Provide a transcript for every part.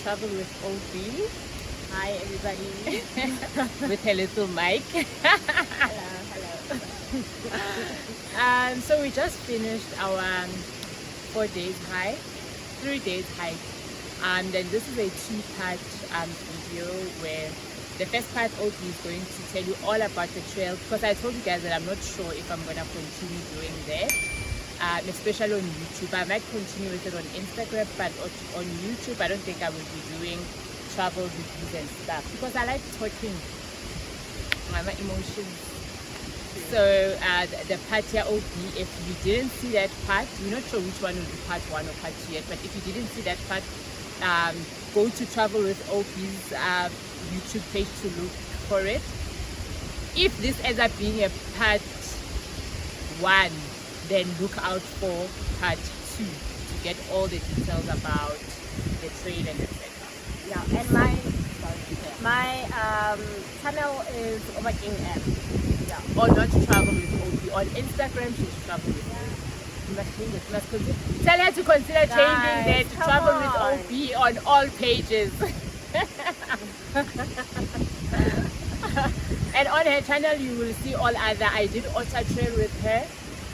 Travel with OB. Hi everybody. With her little mic. Hello. So we just finished our 4 days hike, 3 days hike. And then this is a two-part video where the first part OB is going to tell you all about the trail, because I told you guys that I'm not sure if I'm going to continue doing that. Especially on YouTube. I might continue with it on Instagram, but on YouTube I don't think I will be doing travel reviews and stuff, because I like talking my emotions. So the part here OB, if you didn't see that part, we're not sure which one will be part 1 or part 2 yet, but if you didn't see that part, go to Travel with OB's YouTube page to look for it. If this ends up being a part 1, then look out for part 2 to get all the details about the trail and etc. Yeah, and my channel is Overking app. Yeah. Or not Travel with OB. On Instagram she's Travel with OB. You must change it. You must consider. Tell her to consider changing that to Travel with OB on all pages. And on her channel you will see all other. I did Otter Trail with her,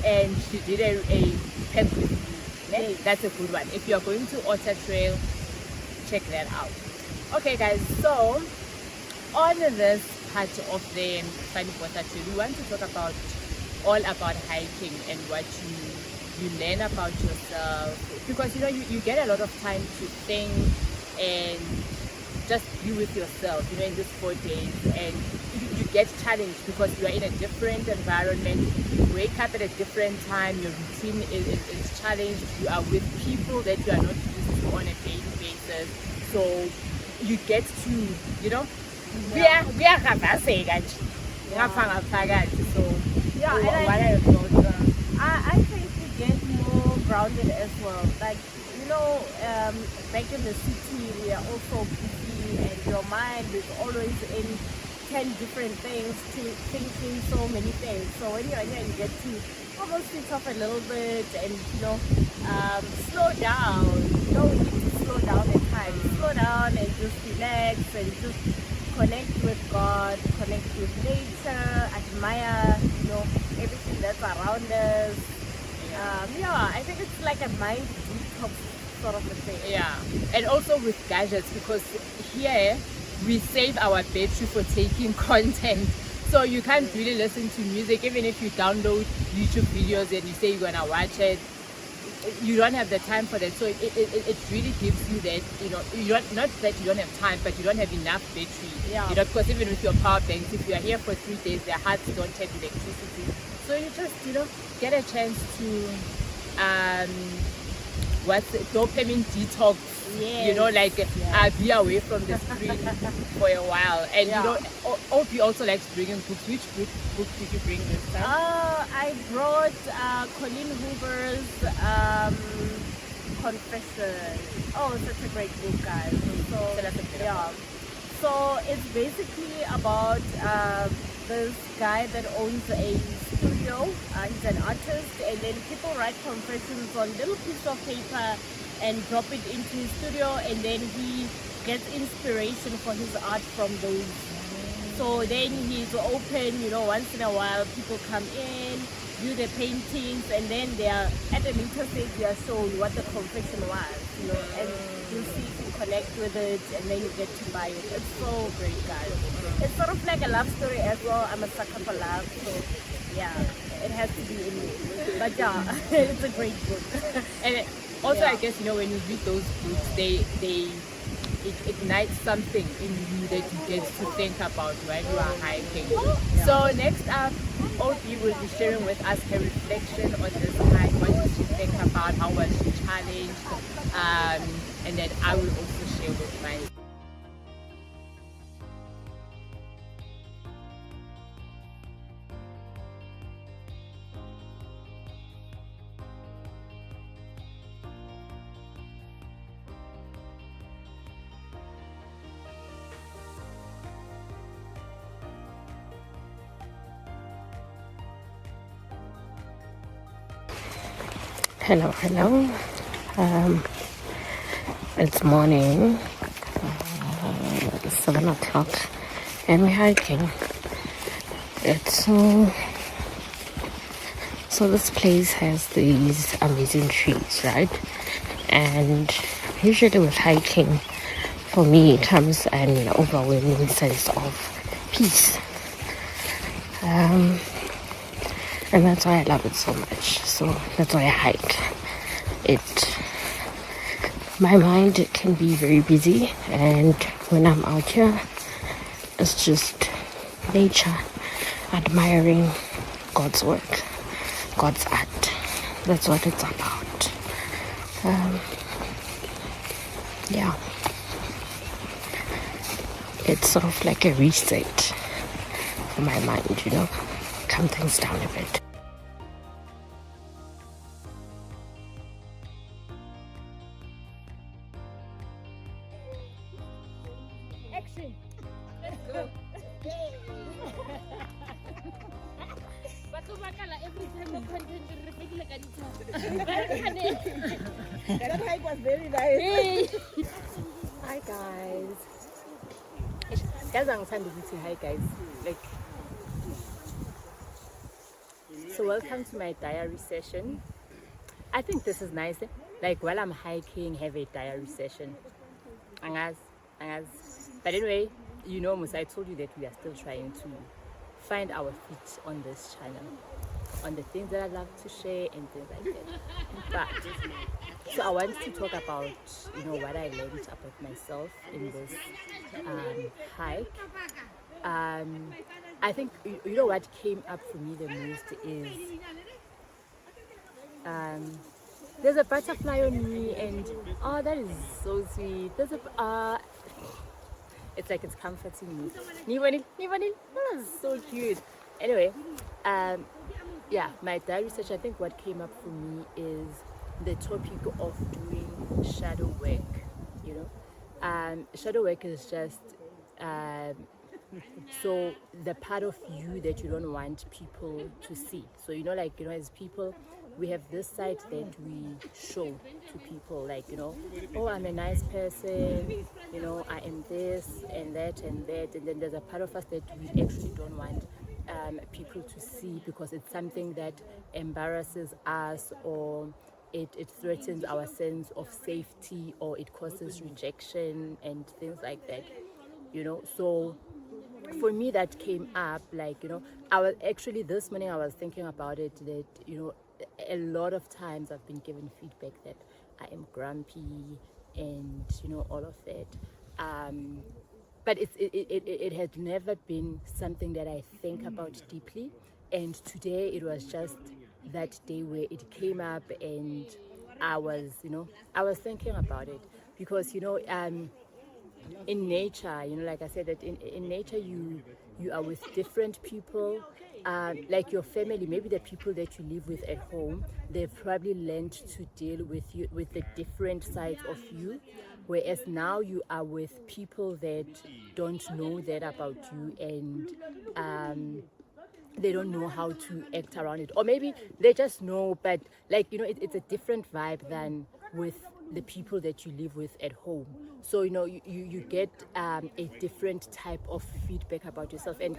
and she did a pet with me. Yes. That's a good one. If you are going to Otter Trail, check that out. Okay guys, so on this part of the Fanie Botha Trail, we want to talk about all about hiking and what you learn about yourself, because you get a lot of time to think and just be with yourself, in these 4 days, and you get challenged because you are in a different environment. You wake up at a different time, your routine is challenged, you are with people that you are not used to on a daily basis, so you get to, we are so yeah, what are your thoughts? I think you get more grounded as well. Like, back in the city we are also busy, and your mind is always in 10 different things, to thinking so many things. So when you're here, you get to almost switch off a little bit and slow down. We need to slow down at times. Slow down and just relax and just connect with God, connect with nature, admire everything that's around us. I think it's like a mind detox sort of a thing. Yeah, and also with gadgets, because here we save our battery for taking content, so you can't really listen to music. Even if you download YouTube videos and you say you're gonna watch it, you don't have the time for that. So it really gives you that, not that you don't have time, but you don't have enough battery. Because even with your power banks, if you are here for 3 days, their hearts don't have electricity. So you just, get a chance to dopamine detox. Yes. Be away from the screen for a while. And OP also likes bringing books. Which book did you bring this time? I brought Colleen Hoover's Confession. Oh, such a great book, guys. So it's basically about this guy that owns a studio. He's an artist, and then people write confessions on little pieces of paper and drop it into his studio, and then he gets inspiration for his art from those. So then he's open, once in a while people come in, view the paintings, and then they are at a later stage they are shown what the confession was, and you see if you connect with it, and then you get to buy it. It's so great, guys. It's sort of like a love story as well. I'm a sucker for love, so yeah, it has to be in me. But it's a great book. And also, I guess, when you read those books, it ignites something in you that you get to think about while you are hiking. So next up, Obi will be sharing with us her reflection on this hike. What did she think about? How was she challenged? And then I will also share with mine. Hello. It's morning. 7 o'clock and we're hiking. It's so this place has these amazing trees, right? And usually with hiking, for me, it comes an overwhelming sense of peace. And that's why I love it so much. So that's why I hike. My mind can be very busy, and when I'm out here, it's just nature, admiring God's work, God's art. That's what it's about. Yeah. It's sort of like a reset for my mind, calm things down a bit. Action. Let's go. Every time of content, That hike was very nice. Hi guys. Guys, I'm trying to say hi guys. So welcome to my diary session. I think this is nice. While I'm hiking, have a diary session. Angas. But anyway, Musa, I told you that we are still trying to find our feet on this channel, on the things that I love to share and things like that. But so I want to talk about what I learned about myself in this hike. I think what came up for me the most is there's a butterfly on me, and that is so sweet. It's like it's comforting me. Nivani, that's so cute. Anyway, my diary research, I think what came up for me is the topic of doing shadow work. Shadow work is just so the part of you that you don't want people to see. So as people, we have this side that we show to people, oh, I'm a nice person, I am this and that, and then there's a part of us that we actually don't want people to see because it's something that embarrasses us, or it threatens our sense of safety, or it causes rejection and things like that. So for me that came up, I was actually, this morning I was thinking about it, that a lot of times I've been given feedback that I am grumpy and all of that, but it had never been something that I think about deeply. And today it was just that day where it came up, and I was thinking about it because in nature, like I said, that in nature you are with different people, like your family, maybe the people that you live with at home, they've probably learned to deal with you, with the different sides of you, whereas now you are with people that don't know that about you, and they don't know how to act around it, or maybe they just know, but it's a different vibe than with the people that you live with at home. So you get a different type of feedback about yourself, and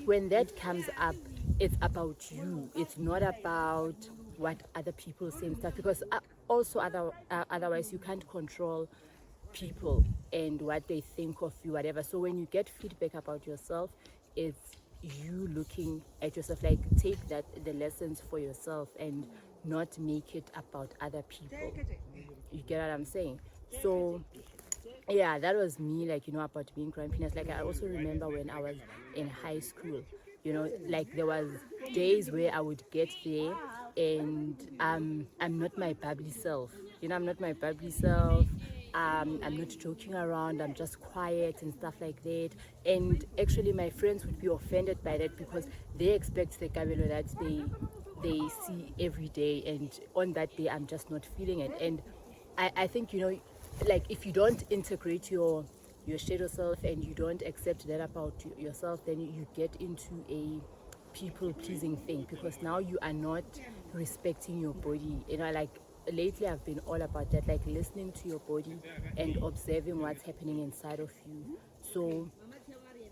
when that comes up, it's about you, it's not about what other people say and stuff, because also otherwise you can't control people and what they think of you, whatever. So when you get feedback about yourself, it's you looking at yourself, take the lessons for yourself and not make it about other people. You get what I'm saying? So yeah, that was me, about being grumpiness. I also remember when I was in high school, there was days where I would get there and I'm not my bubbly self. I'm not my bubbly self. I'm not joking around. I'm just quiet and stuff like that. And actually, my friends would be offended by that because they expect the Kabelo that they see every day, and on that day, I'm just not feeling it. And I think if you don't integrate your shadow self and you don't accept that about yourself, then you get into a people pleasing thing, because now you are not respecting your body. lately I've been all about that, like listening to your body and observing what's happening inside of you. So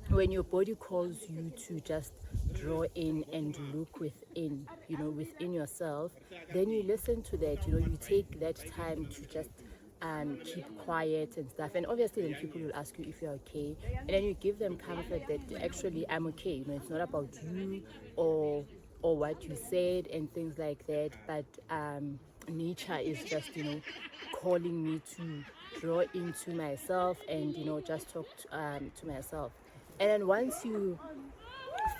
when your body calls you to just draw in and look within, within yourself, then you listen to that. You take that time to just keep quiet and stuff. And obviously, then people will ask you if you're okay, and then you give them comfort that actually I'm okay. It's not about you or what you said and things like that. But nature is just calling me to draw into myself and just talk to myself. And then once you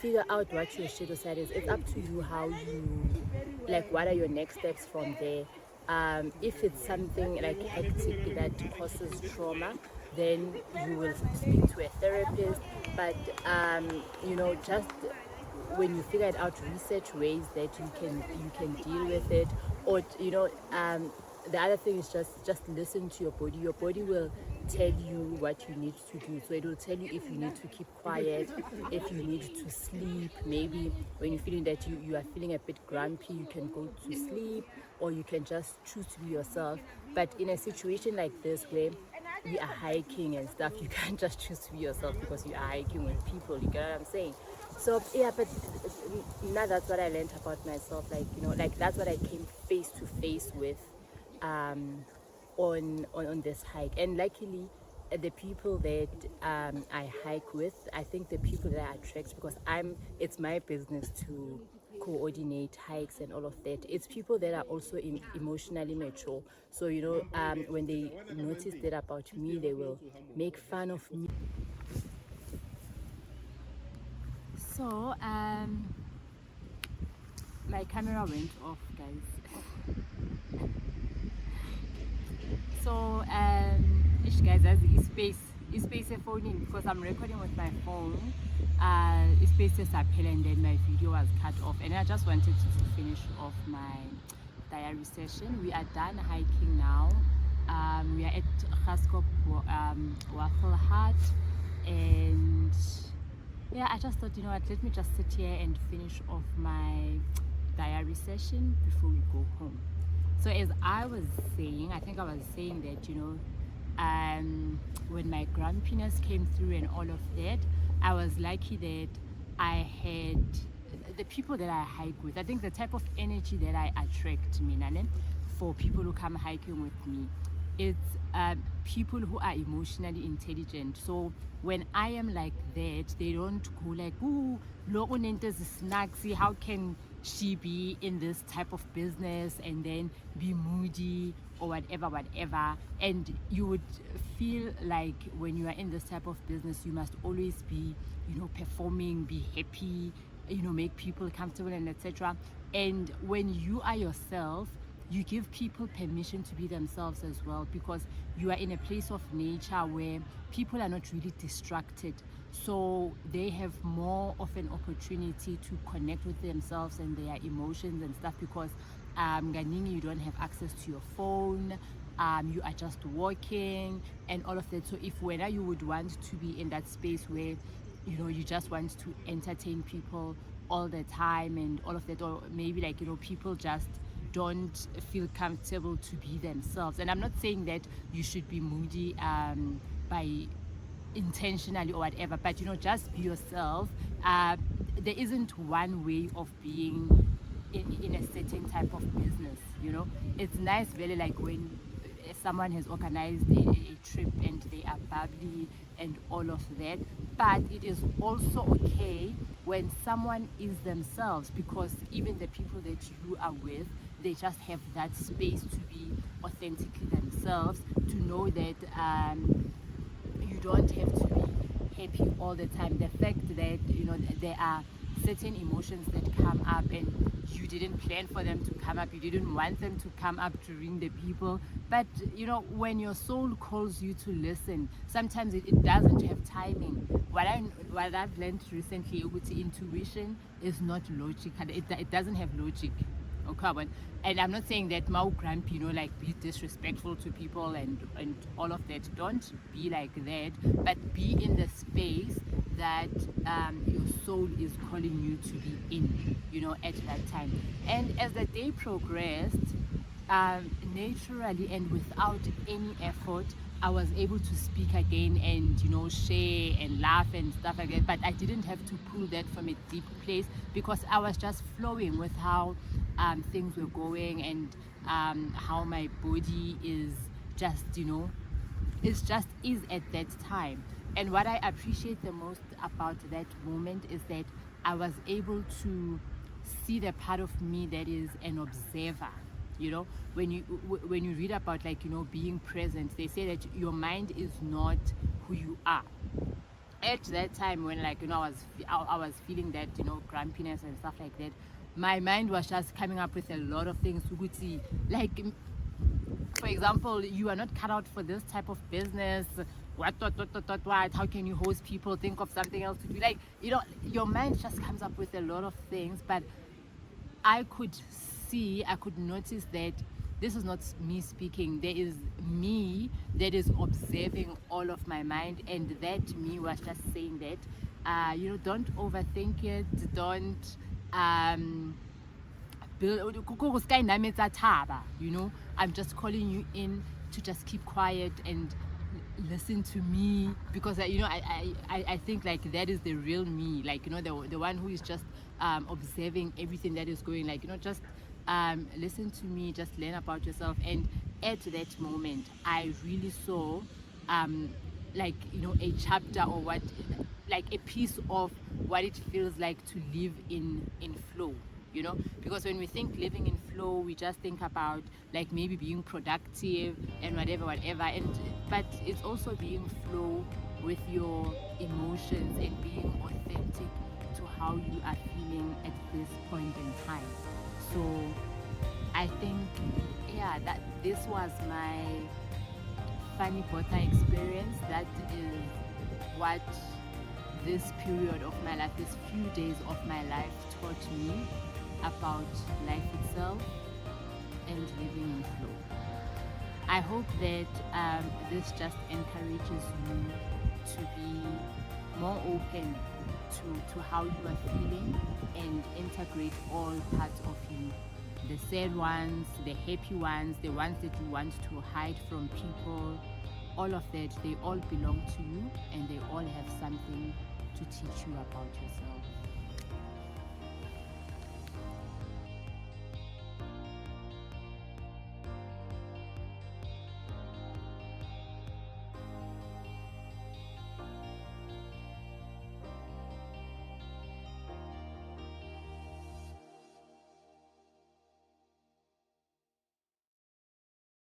figure out what your shadow side is, it's up to you how you, like, what are your next steps from there. If it's something like hectic that causes trauma, then you will speak to a therapist. But just when you figure it out, research ways that you can deal with it. Or the other thing is just listen to your body. Your body will tell you what you need to do. So it will tell you if you need to keep quiet, if you need to sleep. Maybe when you're feeling that you are feeling a bit grumpy, you can go to sleep, or you can just choose to be yourself. But in a situation like this where we are hiking and stuff, you can't just choose to be yourself because you are hiking with people. You get what I'm saying? So yeah, but now that's what I learned about myself. Like that's what I came face to face with on this hike. And luckily, the people that I hike with, I think the people that I attract, because it's my business to coordinate hikes and all of that. It's people that are also emotionally mature. So when they notice that about me, they will make fun of me. So my camera went off, guys. So guys, as space phoning, because I'm recording with my phone, space is appeal, and then my video was cut off, and I just wanted to finish off my diary session. We are done hiking now. We are at Gaskop Waffle Hut, and yeah, I just thought, let me just sit here and finish off my diary session before we go home. So as I was saying, I think I was saying that, when my grumpiness came through and all of that, I was lucky that I had the people that I hike with. I think the type of energy that I attract, Minane, for people who come hiking with me, it's people who are emotionally intelligent. So when I am like that, they don't go like, ooh, lo is snacksy, how can she be in this type of business and then be moody or whatever. And you would feel like when you are in this type of business, you must always be performing, be happy, make people comfortable, and etc. And when you are yourself, you give people permission to be themselves as well, because you are in a place of nature where people are not really distracted. So they have more of an opportunity to connect with themselves and their emotions and stuff, because Ganingi, you don't have access to your phone, you are just walking and all of that. So if whether you would want to be in that space where you just want to entertain people all the time and all of that, or maybe like people just don't feel comfortable to be themselves. And I'm not saying that you should be moody by intentionally or whatever, but just be yourself. There isn't one way of being in a certain type of business. It's nice, really, like when someone has organized a trip and they are bubbly and all of that. But it is also okay when someone is themselves, because even the people that you are with, they just have that space to be authentically themselves, to know that you don't have to be happy all the time. The fact that there are certain emotions that come up and you didn't plan for them to come up, you didn't want them to come up during the people, but when your soul calls you to listen, sometimes it doesn't have timing. What I've learned recently, intuition is not logical. It doesn't have logic. Okay, and I'm not saying that mau grumpy, like be disrespectful to people and all of that. Don't be like that, but be in the space that your soul is calling you to be in, at that time. And as the day progressed, naturally and without any effort, I was able to speak again and, you know, share and laugh and stuff like that. But I didn't have to pull that from a deep place because I was just flowing with how things were going and how my body is just, you know, is at that time. And what I appreciate the most about that moment is that I was able to see the part of me that is an observer. You know, when you read about, like, you know, being present, they say that your mind is not who you are. At that time when, like, you know, I was feeling that, you know, grumpiness and stuff like that, my mind was just coming up with a lot of things. Like, for example, you are not cut out for this type of business. What? How can you host people? Think of something else to do. Like, you know, your mind just comes up with a lot of things. But I could notice that this is not me speaking. There is me that is observing all of my mind, and that me was just saying that, you know, don't overthink it. Don't you know, I'm just calling you in to just keep quiet and listen to me, because you know, I think like that is the real me, like, you know, the one who is just observing everything that is going, like, you know, just listen to me, just learn about yourself. And at that moment I really saw like, you know, a chapter, or what, like a piece of what it feels like to live in flow, you know, because when we think living in flow, we just think about like maybe being productive and whatever, but it's also being flow with your emotions and being authentic to how you are feeling at this point in time. So I think, yeah, that this was my Fanie Botha experience. That is what this period of my life, these few days of my life, taught me about life itself and living in flow. I hope that this just encourages you to be more open to how you are feeling and integrate all parts of you. The sad ones, the happy ones, the ones that you want to hide from people, all of that, they all belong to you, and they all have something to teach you about yourself.